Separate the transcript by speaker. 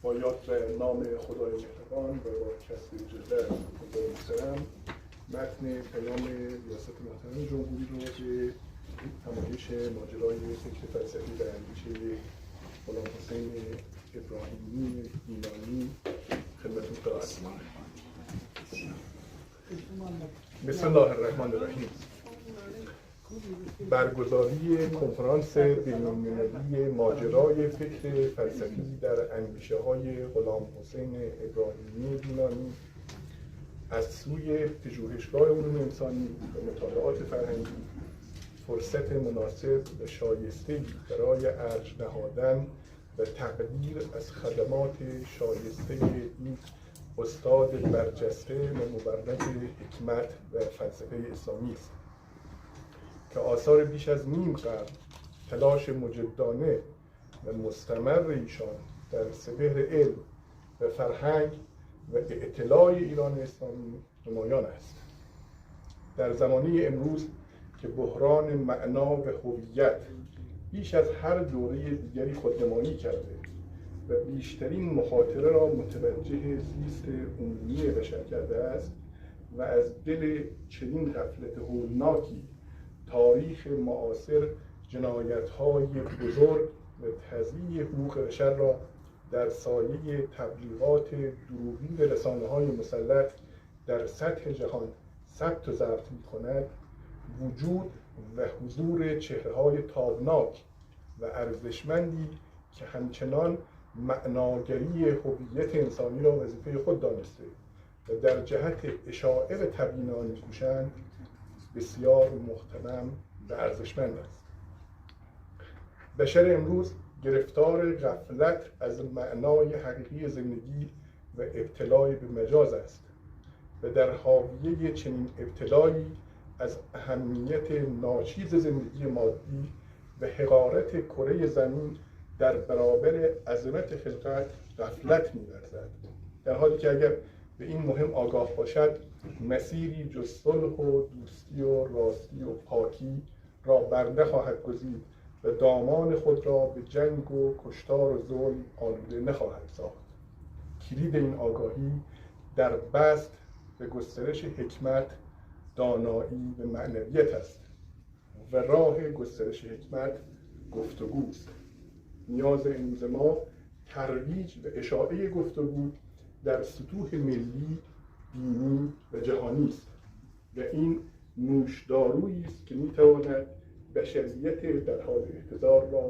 Speaker 1: با یاد به نام خدای مهربان و با کسب اجازه خدای محترم متن پیام ریاست محترم جمهوری رو به همایش ماجرای فکر فلسفی و اندیشه غلام حسین ابراهیمی گیلانی خدمتتون قرائت می‌کنم. بسم الله الرحمن الرحیم. برگزاری کنفرانس بین‌المللی ماجرای فکر فلسفی در اندیشه‌های غلام حسین ابراهیمی گیلانی از سوی پژوهشگاه علوم انسانی و مطالعات فرهنگی فرصت مناسب و شایسته‌ای برای ارج نهادن و تقدیر از خدمات شایسته این استاد برجسته و مبرز حکمت و فلسفه اسلامی است که آثار بیش از نیم قرن تلاش مجدانه و مستمر ایشان در سپهر علم و فرهنگ و اطلاع ایران اسلامی نمایان است. در زمانه امروز که بحران معنا و هویت بیش از هر دوره دیگری خودنمایی کرده و بیشترین مخاطره را متوجه زیست عمومی بشر کرده است و از دل چنین غفلت هولناکی تاریخ معاصر جنایت‌های بزرگ و تضییع حقوق بشر را در سایه تبلیغات دروغین رسانه‌های مسلط در سطح جهان ثبت و ضبط می‌کند، وجود و حضور چهره‌های تابناک و ارزشمندی که همچنان معناگری هویت انسانی را وظیفه خود دانسته و در جهت اشاعه و تبیین آن می‌کوشند بسیار محترم و ارزشمند است. بشر امروز گرفتار غفلت از معنای حقیقی زندگی و ابتلای به مجاز است و در حاویه چنین ابتلایی از اهمیت ناچیز زندگی مادی و حقارت کره زمین در برابر عظمت خلقت غفلت می‌ورزد، در حالی که اگر به این مهم آگاه باشد مسیری جز صلح و دوستی و راستی و پاکی را بر نخواهد گزید و دامان خود را به جنگ و کشتار و ظلم آلوده نخواهد ساخت. کلید این آگاهی در بسط به گسترش حکمت، دانایی و معنویت است و راه گسترش حکمت گفتگوست. نیاز امروز ما ترویج و اشاعه گفتگو در سطوح ملی، دینی و جهانی است و این نوشدارویی است که میتواند بشریت در حال احتضار را